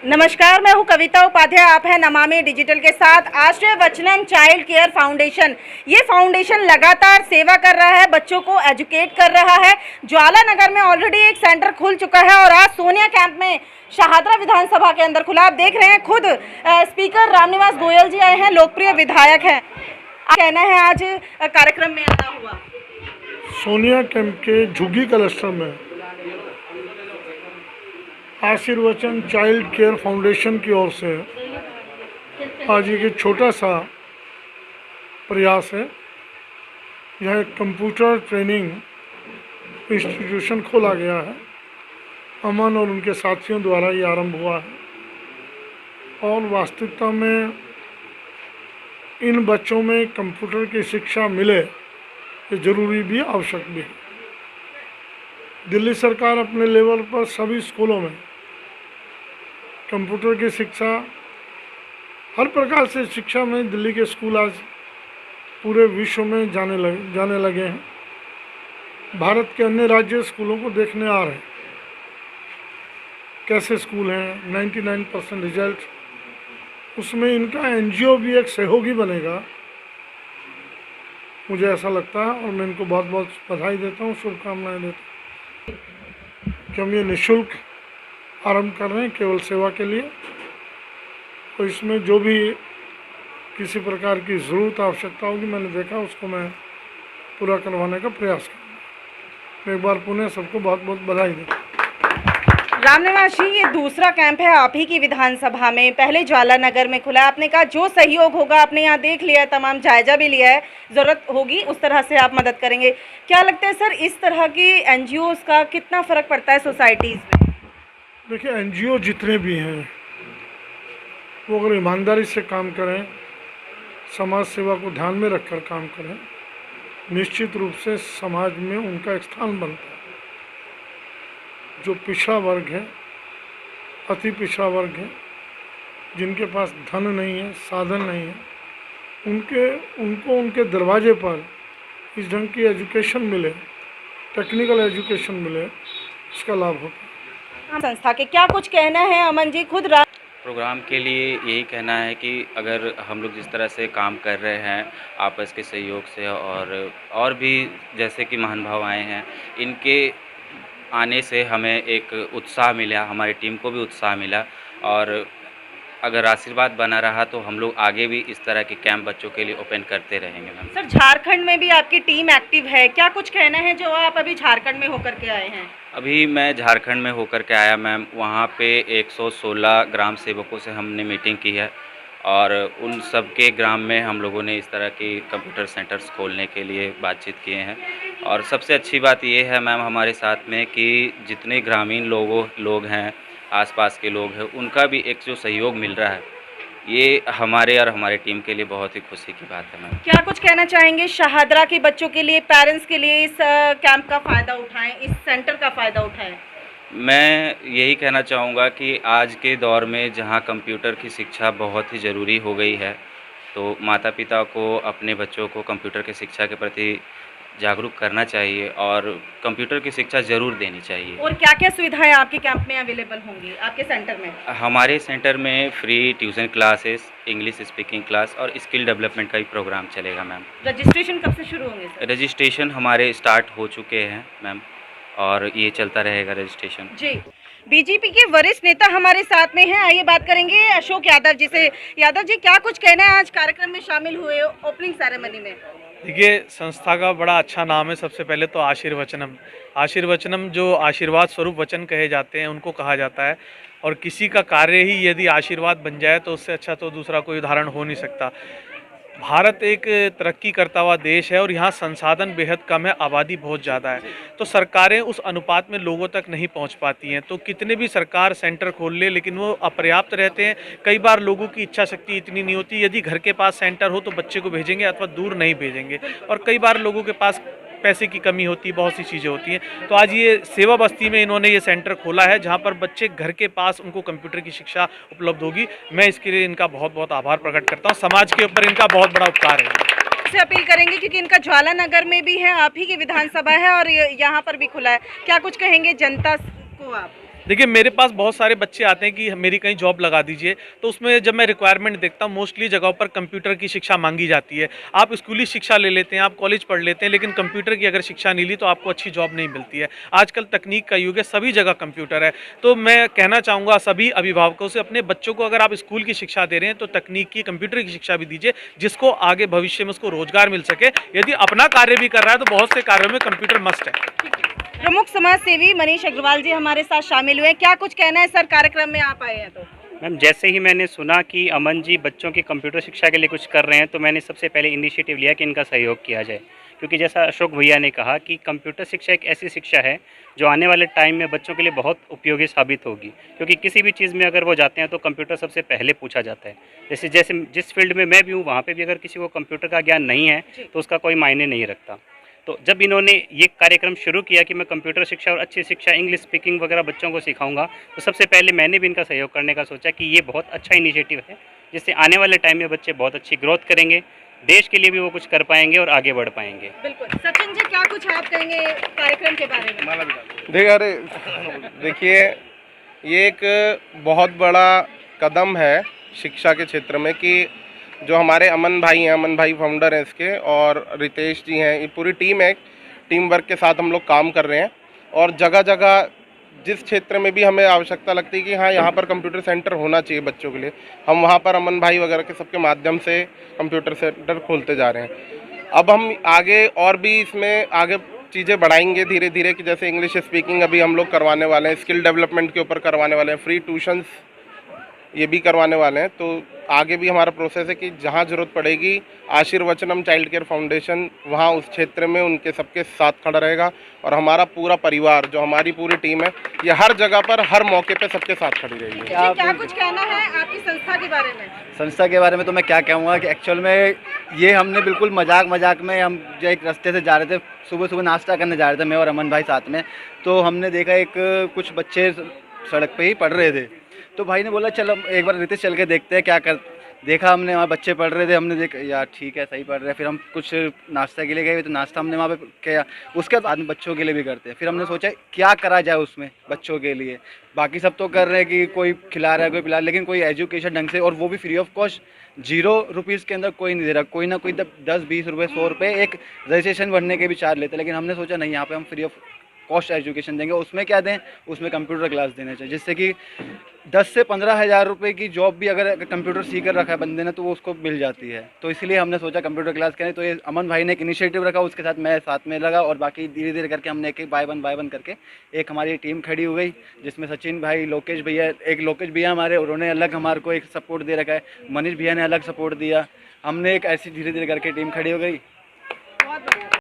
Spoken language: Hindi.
नमस्कार, मैं हूं कविता उपाध्याय। आप हैं नमामि डिजिटल के साथ। आश्रय वचनम चाइल्ड केयर फाउंडेशन, ये फाउंडेशन लगातार सेवा कर रहा है, बच्चों को एजुकेट कर रहा है। ज्वाला नगर में ऑलरेडी एक सेंटर खुल चुका है और आज सोनिया कैंप में शाहदरा विधानसभा के अंदर खुला। आप देख रहे हैं, खुद स्पीकर रामनिवास गोयल जी आए हैं, लोकप्रिय विधायक हैं। कहना है आज कार्यक्रम में आना हुआ। सोनिया कैंप के झुग्गी क्लस्टर में आशीर्वचन चाइल्ड केयर फाउंडेशन की ओर से आज एक छोटा सा प्रयास है। यह एक कंप्यूटर ट्रेनिंग इंस्टीट्यूशन खोला गया है। अमन और उनके साथियों द्वारा ये आरंभ हुआ है और वास्तविकता में इन बच्चों में कंप्यूटर की शिक्षा मिले, ये ज़रूरी भी आवश्यक भी है। दिल्ली सरकार अपने लेवल पर सभी स्कूलों में कंप्यूटर की शिक्षा, हर प्रकार से शिक्षा में दिल्ली के स्कूल आज पूरे विश्व में जाने लगे हैं। भारत के अन्य राज्य स्कूलों को देखने आ रहे हैं, कैसे स्कूल हैं, 99% रिजल्ट। उसमें इनका एनजीओ भी एक सहयोगी बनेगा, मुझे ऐसा लगता है। और मैं इनको बहुत बहुत बधाई देता हूँ, शुभकामनाएं देता हूँ कि हम ये निःशुल्क आरंभ कर रहे हैं, केवल सेवा के लिए। तो इसमें जो भी किसी प्रकार की ज़रूरत आवश्यकता होगी, मैंने देखा, उसको मैं पूरा करवाने का प्रयास करूँगा। मैं एक बार पुनः सबको बहुत बहुत बधाई देता हूँ। रामनिवास जी, ये दूसरा कैंप है आप ही की विधानसभा में। पहले ज्वाला नगर में खुला, आपने कहा जो सहयोग होगा, आपने यहाँ देख लिया है, तमाम जायजा भी लिया है, ज़रूरत होगी उस तरह से आप मदद करेंगे। क्या लगता है सर, इस तरह की एनजीओज़ का कितना फ़र्क पड़ता है सोसाइटीज़ में? देखिए, एनजीओ जितने भी हैं वो अगर ईमानदारी से काम करें, समाज सेवा को ध्यान में रखकर काम करें, निश्चित रूप से समाज में उनका एक स्थान बनता है। जो पिछड़ा वर्ग है, अति पिछड़ा वर्ग है, जिनके पास धन नहीं है, साधन नहीं है, उनको उनके दरवाजे पर इस ढंग की एजुकेशन मिले, टेक्निकल एजुकेशन मिले, इसका लाभ होता है। संस्था के क्या कुछ कहना है अमन जी? खुद प्रोग्राम के लिए यही कहना है कि अगर हम लोग जिस तरह से काम कर रहे हैं आपस के सहयोग से, और भी जैसे कि महान भाव आए हैं, इनके आने से हमें एक उत्साह मिला, हमारी टीम को भी उत्साह मिला। और अगर आशीर्वाद बना रहा तो हम लोग आगे भी इस तरह के कैंप बच्चों के लिए ओपन करते रहेंगे। मैम सर, झारखंड में भी आपकी टीम एक्टिव है, क्या कुछ कहना है जो आप अभी झारखंड में होकर के आए हैं? अभी मैं झारखंड में होकर के आया मैम। वहाँ पे 116 ग्राम सेवकों से हमने मीटिंग की है और उन सब के ग्राम में हम लोगों ने इस तरह की कंप्यूटर सेंटर्स खोलने के लिए बातचीत किए हैं। और सबसे अच्छी बात ये है मैम हमारे साथ में कि जितने ग्रामीण लोग हैं, आसपास के लोग हैं, उनका भी एक जो सहयोग मिल रहा है, ये हमारे और हमारी टीम के लिए बहुत ही खुशी की बात है मैम। क्या कुछ कहना चाहेंगे शाहदरा के बच्चों के लिए, पेरेंट्स के लिए, इस कैंप का फ़ायदा उठाएं, इस सेंटर का फ़ायदा उठाएं? मैं यही कहना चाहूँगा कि आज के दौर में जहाँ कंप्यूटर की शिक्षा बहुत ही ज़रूरी हो गई है, तो माता पिता को अपने बच्चों को कंप्यूटर की शिक्षा के प्रति जागरूक करना चाहिए और कंप्यूटर की शिक्षा ज़रूर देनी चाहिए। और क्या क्या सुविधाएं आपके कैंप में अवेलेबल होंगी, आपके सेंटर में? हमारे सेंटर में free tuition classes, English speaking class और स्किल डेवलपमेंट का ही प्रोग्राम चलेगा मैम। रजिस्ट्रेशन कब से शुरू होंगे सर? रजिस्ट्रेशन हमारे स्टार्ट हो चुके हैं मैम और ये चलता रहेगा रजिस्ट्रेशन। जी, बीजेपी के वरिष्ठ नेता हमारे साथ में हैं, आइए बात करेंगे अशोक यादव जी से। यादव जी, क्या कुछ कहना है, आज कार्यक्रम में शामिल हुए ओपनिंग सेरेमनी में? देखिए, संस्था का बड़ा अच्छा नाम है। सबसे पहले तो आशीर्वचनम, आशीर्वचनम जो आशीर्वाद स्वरूप वचन कहे जाते हैं, उनको कहा जाता है। और किसी का कार्य ही यदि आशीर्वाद बन जाए तो उससे अच्छा तो दूसरा कोई उदाहरण हो नहीं सकता। भारत एक तरक्की करता हुआ देश है और यहाँ संसाधन बेहद कम है, आबादी बहुत ज़्यादा है, तो सरकारें उस अनुपात में लोगों तक नहीं पहुँच पाती हैं। तो कितने भी सरकार सेंटर खोल ले, लेकिन वो अपर्याप्त रहते हैं। कई बार लोगों की इच्छा शक्ति इतनी नहीं होती, यदि घर के पास सेंटर हो तो बच्चे को भेजेंगे अथवा दूर नहीं भेजेंगे। और कई बार लोगों के पास पैसे की कमी होती है, बहुत सी चीज़ें होती हैं। तो आज ये सेवा बस्ती में इन्होंने ये सेंटर खोला है, जहाँ पर बच्चे घर के पास उनको कंप्यूटर की शिक्षा उपलब्ध होगी। मैं इसके लिए इनका बहुत बहुत आभार प्रकट करता हूँ। समाज के ऊपर इनका बहुत बड़ा उपकार है। से अपील करेंगे क्योंकि इनका ज्वाला नगर में भी है, आप ही की विधानसभा है और यहाँ पर भी खुला है, क्या कुछ कहेंगे जनता को आप? देखिए मेरे पास बहुत सारे बच्चे आते हैं कि मेरी कहीं जॉब लगा दीजिए, तो उसमें जब मैं रिक्वायरमेंट देखता हूँ मोस्टली जगहों पर कंप्यूटर की शिक्षा मांगी जाती है। आप स्कूली शिक्षा ले लेते हैं, आप कॉलेज पढ़ लेते हैं, लेकिन कंप्यूटर की अगर शिक्षा नहीं ली तो आपको अच्छी जॉब नहीं मिलती है। आजकल तकनीक का युग है, सभी जगह कंप्यूटर है। तो मैं कहना चाहूँगा सभी अभिभावकों से, अपने बच्चों को अगर आप स्कूल की शिक्षा दे रहे हैं तो तकनीक की, कंप्यूटर की शिक्षा भी दीजिए, जिसको आगे भविष्य में उसको रोजगार मिल सके। यदि अपना कार्य भी कर रहा है तो बहुत से कार्यों में कंप्यूटर मस्ट है। प्रमुख समाज सेवी मनीष अग्रवाल जी हमारे साथ शामिल हुए हैं। क्या कुछ कहना है सर, कार्यक्रम में आप आए हैं तो? मैम, जैसे ही मैंने सुना कि अमन जी बच्चों की कंप्यूटर शिक्षा के लिए कुछ कर रहे हैं, तो मैंने सबसे पहले इनिशिएटिव लिया कि इनका सहयोग किया जाए, क्योंकि जैसा अशोक भैया ने कहा कि कंप्यूटर शिक्षा एक ऐसी शिक्षा है जो आने वाले टाइम में बच्चों के लिए बहुत उपयोगी साबित होगी। क्योंकि किसी भी चीज़ में अगर वो जाते हैं तो कंप्यूटर सबसे पहले पूछा जाता है। जैसे जैसे जिस फील्ड में मैं भी हूँ, वहाँ पे भी अगर किसी को कंप्यूटर का ज्ञान नहीं है तो उसका कोई मायने नहीं रखता। तो जब इन्होंने ये कार्यक्रम शुरू किया कि मैं कंप्यूटर शिक्षा और अच्छी शिक्षा, इंग्लिश स्पीकिंग वगैरह बच्चों को सिखाऊंगा, तो सबसे पहले मैंने भी इनका सहयोग करने का सोचा कि ये बहुत अच्छा इनिशिएटिव है, जिससे आने वाले टाइम में बच्चे बहुत अच्छी ग्रोथ करेंगे, देश के लिए भी वो कुछ कर पाएंगे और आगे बढ़ पाएंगे। बिल्कुल। सचिन जी, क्या कुछ आप कहेंगे कार्यक्रम के बारे में? देखिए ये एक बहुत बड़ा कदम है शिक्षा के क्षेत्र में कि जो हमारे अमन भाई फाउंडर हैं इसके, और रितेश जी हैं, ये पूरी टीम है, टीम वर्क के साथ हम लोग काम कर रहे हैं। और जगह जगह जिस क्षेत्र में भी हमें आवश्यकता लगती है कि हाँ यहाँ पर कंप्यूटर सेंटर होना चाहिए बच्चों के लिए, हम वहाँ पर अमन भाई वगैरह के सबके माध्यम से कंप्यूटर सेंटर खोलते जा रहे हैं। अब हम आगे और भी इसमें आगे चीज़ें बढ़ाएंगे धीरे धीरे, कि जैसे इंग्लिश स्पीकिंग अभी हम लोग करवाने वाले हैं, स्किल डेवलपमेंट के ऊपर करवाने वाले हैं, फ्री ट्यूशन्स ये भी करवाने वाले हैं। तो आगे भी हमारा प्रोसेस है कि जहाँ ज़रूरत पड़ेगी आशीर्वचनम चाइल्ड केयर फाउंडेशन वहाँ उस क्षेत्र में उनके सबके साथ खड़ा रहेगा, और हमारा पूरा परिवार, जो हमारी पूरी टीम है, ये हर जगह पर हर मौके पे सबके साथ खड़ी रहेगी। जी, क्या कुछ कहना है आपकी संस्था के बारे में? संस्था के बारे में तो मैं क्या कहूँगा कि एक्चुअल में ये हमने बिल्कुल मजाक में, हम जो एक रास्ते से जा रहे थे, सुबह नाश्ता करने जा रहे थे मैं और अमन भाई साथ में, तो हमने देखा एक कुछ बच्चे सड़क पे ही पढ़ रहे थे। तो भाई ने बोला चलो एक बार रितेश चल के देखते हैं क्या कर। देखा हमने, वहाँ बच्चे पढ़ रहे थे, हमने देखा यार ठीक है सही पढ़ रहे हैं। फिर हम कुछ नाश्ता के लिए गए, तो नाश्ता हमने वहाँ पे किया, उसके बाद बच्चों के लिए भी करते हैं। फिर हमने सोचा क्या करा जाए उसमें बच्चों के लिए। बाकी सब तो कर रहे हैं कि कोई खिला रहा है, कोई पिला रहा है, लेकिन कोई एजुकेशन ढंग से, और वो भी फ्री ऑफ कॉस्ट, 0 रुपीज़ के अंदर कोई नहीं दे रहा। कोई ना कोई 10-20 रुपये 100 रुपये एक रजिस्ट्रेशन भरने के भी चार्ज लेते हैं, लेकिन हमने सोचा नहीं, यहाँ पे हम फ्री ऑफ कॉस्ट एजुकेशन देंगे। उसमें क्या दें, उसमें कंप्यूटर क्लास देना चाहिए, जिससे कि 10 से 15 हज़ार रुपये की जॉब भी अगर कंप्यूटर सीख कर रखा है बंदे ने तो वो उसको मिल जाती है। तो इसलिए हमने सोचा कंप्यूटर क्लास करें। तो ये अमन भाई ने एक इनिशिएटिव रखा, उसके साथ मैं साथ में लगा, और बाकी धीरे धीरे करके हमने एक बाय वन करके एक हमारी टीम खड़ी हो गई, जिसमें सचिन भाई, लोकेश भैया हमारे, उन्होंने अलग हमारे को एक सपोर्ट दे रखा है, मनीष भैया ने अलग सपोर्ट दिया। हमने एक ऐसी धीरे धीरे करके टीम खड़ी हो गई।